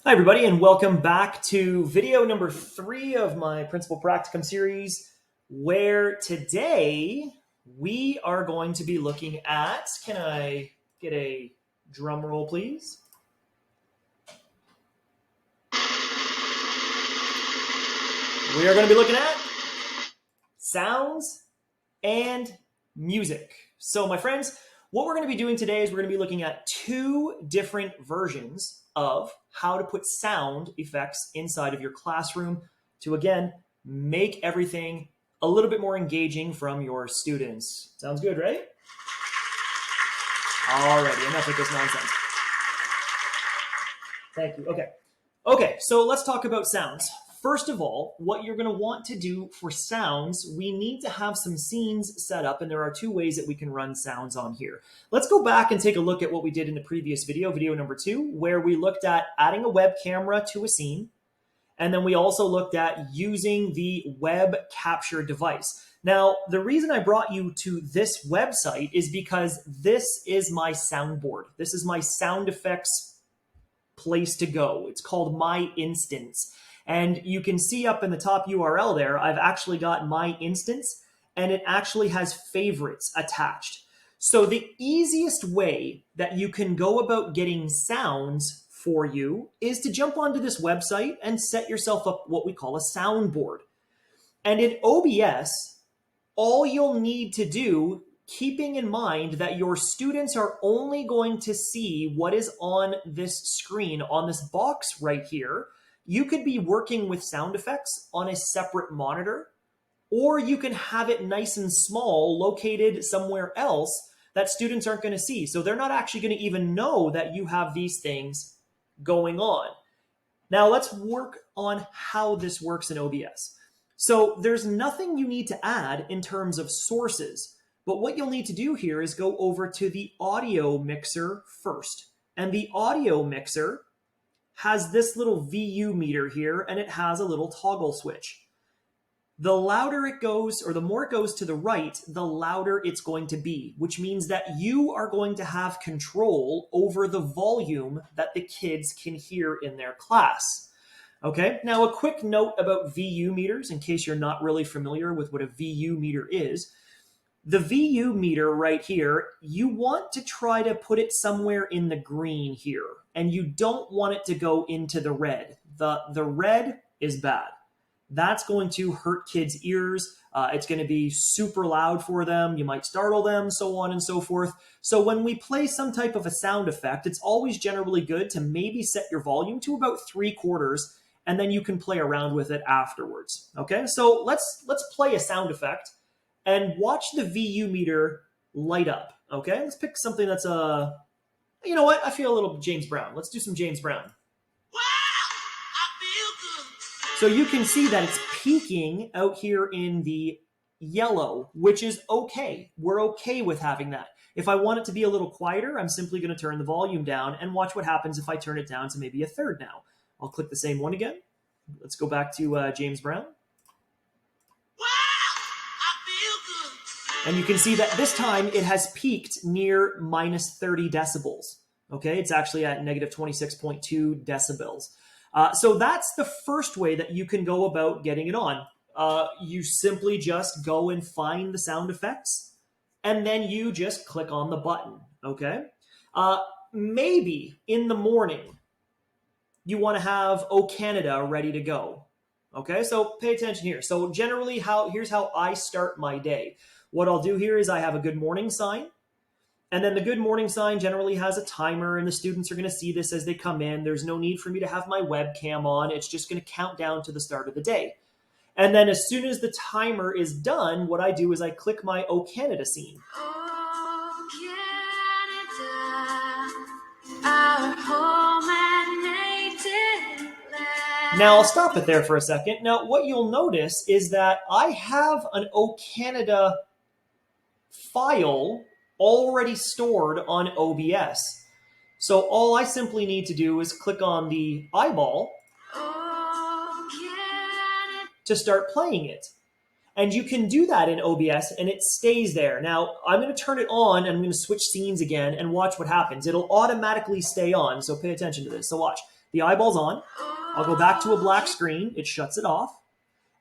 Hi everybody, and welcome back to video number 3 of my Principal Practicum series, where today we are going to be looking at, can I get a drum roll please? We are going to be looking at sounds and music. So my friends, what we're going to be doing today is we're going to be looking at 2 different versions of how to put sound effects inside of your classroom to, again, make everything a little bit more engaging from your students. Sounds good, right? Alrighty, enough with this nonsense. Thank you. Okay, so let's talk about sounds. First of all, what you're going to want to do for sounds, we need to have some scenes set up, and there are 2 ways that we can run sounds on here. Let's go back and take a look at what we did in the previous video, video number 2, where we looked at adding a web camera to a scene, and then we also looked at using the web capture device. Now, the reason I brought you to this website is because this is my soundboard. This is my sound effects place to go. It's called My Instance. And you can see up in the top URL there, I've actually got My Instance, and it actually has favorites attached. So the easiest way that you can go about getting sounds for you is to jump onto this website and set yourself up what we call a soundboard. And in OBS, all you'll need to do, keeping in mind that your students are only going to see what is on this screen, on this box right here, you could be working with sound effects on a separate monitor, or you can have it nice and small located somewhere else that students aren't going to see. So they're not actually going to even know that you have these things going on. Now let's work on how this works in OBS. So there's nothing you need to add in terms of sources, but what you'll need to do here is go over to the audio mixer first. And the audio mixer has this little VU meter here, and it has a little toggle switch. The louder it goes, or the more it goes to the right, the louder it's going to be, which means that you are going to have control over the volume that the kids can hear in their class. Okay, now a quick note about VU meters, in case you're not really familiar with what a VU meter is. The VU meter right here, you want to try to put it somewhere in the green here, and you don't want it to go into the red. The red is bad. That's going to hurt kids' ears. It's going to be super loud for them. You might startle them, so on and so forth. So when we play some type of a sound effect, it's always generally good to maybe set your volume to about 3/4, and then you can play around with it afterwards. Okay, so let's play a sound effect and watch the VU meter light up. Okay, let's pick something that's you know what? I feel a little James Brown. Let's do some James Brown. Wow, I feel good. So you can see that it's peaking out here in the yellow, which is okay. We're okay with having that. If I want it to be a little quieter, I'm simply going to turn the volume down and watch what happens if I turn it down to maybe 1/3 now. I'll click the same one again. Let's go back to James Brown. And you can see that this time it has peaked near -30 decibels. Okay, it's actually at -26.2 decibels. So that's the first way that you can go about getting it on. You simply just go and find the sound effects, and then you just click on the button, okay? Maybe in the morning, you want to have O Canada ready to go, okay? So pay attention here. So generally, here's how I start my day. What I'll do here is I have a good morning sign, and then the good morning sign generally has a timer, and the students are going to see this as they come in. There's no need for me to have my webcam on. It's just going to count down to the start of the day. And then as soon as the timer is done, what I do is I click my O Canada scene. Oh, Canada, our home and native land. Now I'll stop it there for a second. Now what you'll notice is that I have an O Canada file already stored on OBS. So all I simply need to do is click on the eyeball to start playing it. And you can do that in OBS and it stays there. Now I'm going to turn it on and I'm going to switch scenes again and watch what happens. It'll automatically stay on, so pay attention to this. So watch. The eyeball's on. I'll go back to a black screen. It shuts it off.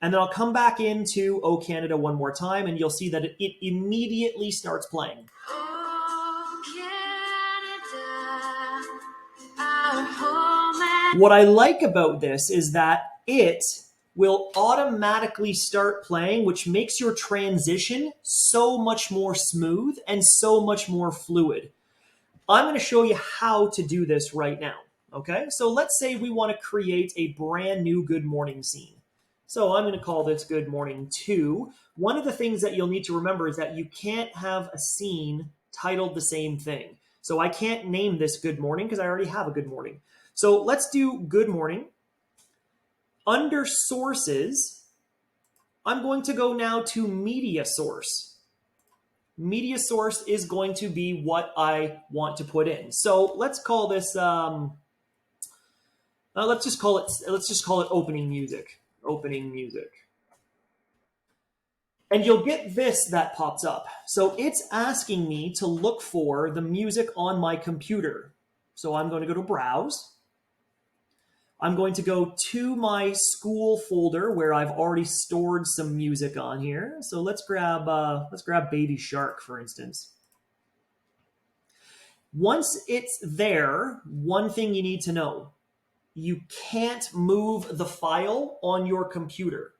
And then I'll come back into O Canada one more time, and you'll see that it immediately starts playing. What I like about this is that it will automatically start playing, which makes your transition so much more smooth and so much more fluid. I'm going to show you how to do this right now. Okay, so let's say we want to create a brand new good morning scene. So I'm going to call this Good Morning 2. One of the things that you'll need to remember is that you can't have a scene titled the same thing. So I can't name this Good Morning because I already have a Good Morning. So let's do Good Morning. Under Sources, I'm going to go now to Media Source. Media Source is going to be what I want to put in. So let's call this, let's just call it Opening Music. Opening Music. And you'll get this that pops up. So it's asking me to look for the music on my computer. So I'm going to go to Browse. I'm going to go to my school folder where I've already stored some music on here. So let's grab Baby Shark, for instance. Once it's there, one thing you need to know, you can't move the file on your computer.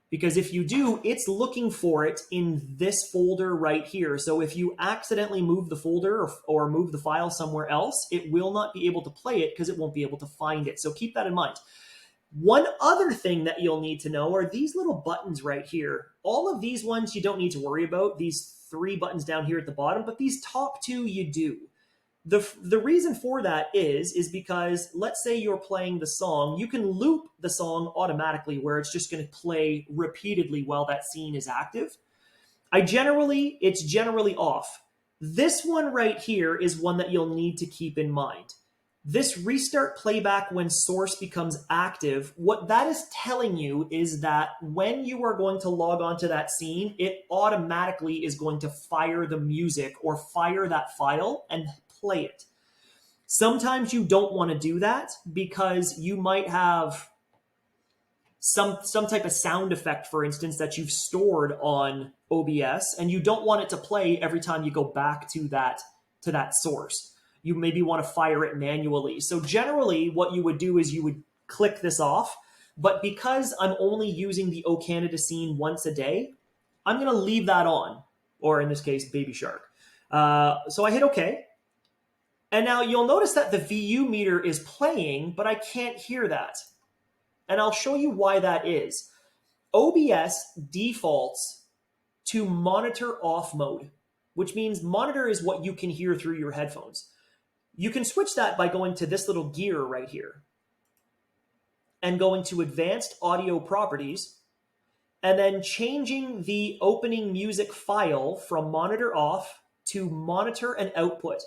Because if you do, it's looking for it in this folder right here. So if you accidentally move the folder or move the file somewhere else, it will not be able to play it because it won't be able to find it. So keep that in mind. One other thing that you'll need to know are these little buttons right here. All of these ones you don't need to worry about, these 3 buttons down here at the bottom, but these top 2 you do. The reason for that is because let's say you're playing the song, you can loop the song automatically where it's just going to play repeatedly while that scene is active. It's generally off. This one right here is one that you'll need to keep in mind. This restart playback when source becomes active, what that is telling you is that when you are going to log on to that scene, it automatically is going to fire the music or fire that file and play it. Sometimes you don't want to do that because you might have some type of sound effect, for instance, that you've stored on OBS, and you don't want it to play every time you go back to that source. You maybe want to fire it manually. So generally what you would do is you would click this off, but because I'm only using the O Canada scene once a day, I'm going to leave that on, or in this case, Baby Shark. So I hit OK. And now you'll notice that the VU meter is playing, but I can't hear that. And I'll show you why that is. OBS defaults to monitor off mode, which means monitor is what you can hear through your headphones. You can switch that by going to this little gear right here and going to Advanced Audio Properties and then changing the opening music file from monitor off to monitor and output.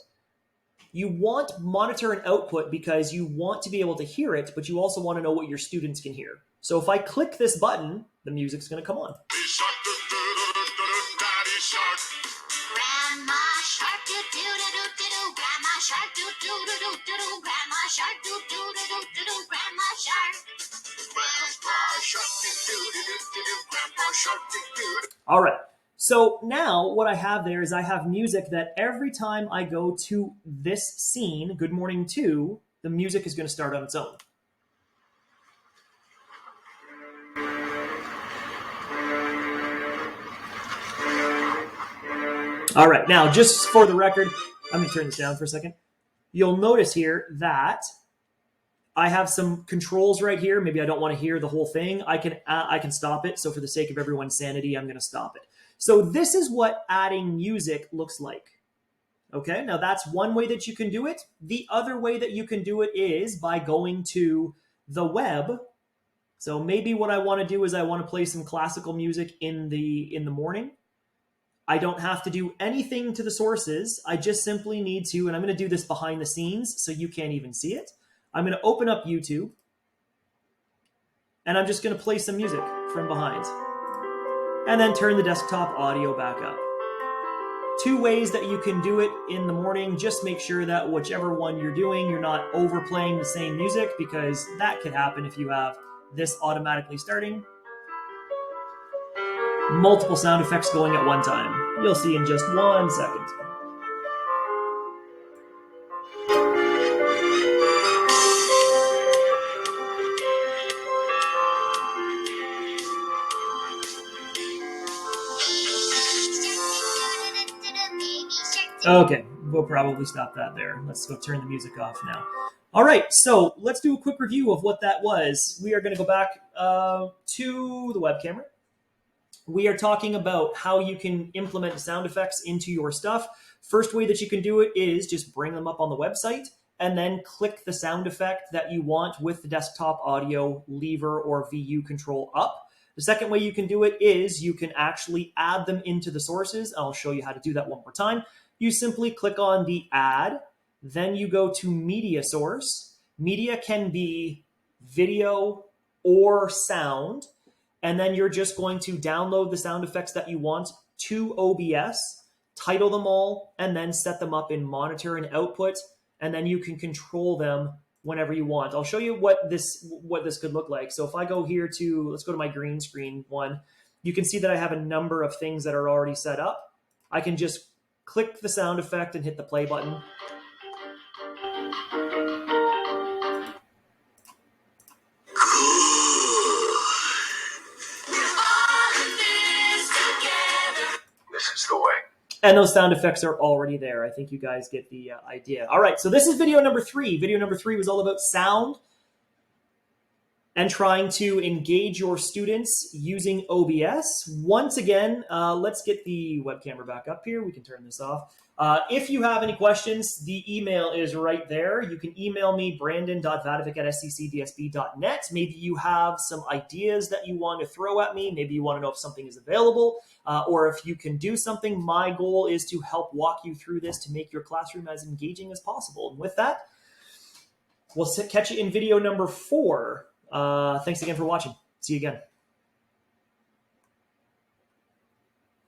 You want monitor and output because you want to be able to hear it, but you also want to know what your students can hear. So if I click this button, the music's going to come on. Grandma shark do do do do do, Grandma shark do do do do do, Grandma shark do do do do do, Grandma shark. Grandpa shark do do do do, Grandpa shark do do. All right. So now what I have there is I have music that every time I go to this scene, Good Morning 2, the music is going to start on its own. All right, now just for the record, let me turn this down for a second. You'll notice here that I have some controls right here. Maybe I don't want to hear the whole thing. I can stop it. So for the sake of everyone's sanity, I'm going to stop it. So this is what adding music looks like. Okay, now that's one way that you can do it. The other way that you can do it is by going to the web. So maybe what I want to do is I want to play some classical music in the morning. I don't have to do anything to the sources. I just simply need to, and I'm going to do this behind the scenes so you can't even see it. I'm going to open up YouTube, and I'm just going to play some music from behind, and then turn the desktop audio back up. Two ways that you can do it in the morning. Just make sure that whichever one you're doing, you're not overplaying the same music, because that could happen if you have this automatically starting. Multiple sound effects going at one time. You'll see in just 1 second. Okay, we'll probably stop that there. Let's go turn the music off now. All right, so let's do a quick review of what that was. We are going to go back to the web camera. We are talking about how you can implement sound effects into your stuff. First way that you can do it is just bring them up on the website and then click the sound effect that you want with the desktop audio lever or VU control up. The second way you can do it is you can actually add them into the sources. I'll show you how to do that one more time. You simply click on the add, then you go to media source. Media can be video or sound. And then you're just going to download the sound effects that you want to OBS, title them all, and then set them up in monitor and output. And then you can control them whenever you want. I'll show you what this could look like. So if I go here to, let's go to my green screen one, you can see that I have a number of things that are already set up. I can just click the sound effect and hit the play button. And those sound effects are already there. I think you guys get the idea. All right, so this is video number 3. Video number 3 was all about sound and trying to engage your students using OBS. Once again, let's get the web camera back up here. We can turn this off. If you have any questions, the email is right there. You can email me, brandon.vadovic@sccsdsb.net. Maybe you have some ideas that you want to throw at me. Maybe you want to know if something is available or if you can do something. My goal is to help walk you through this to make your classroom as engaging as possible. And with that, we'll catch you in video number 4. Thanks again for watching. See you again.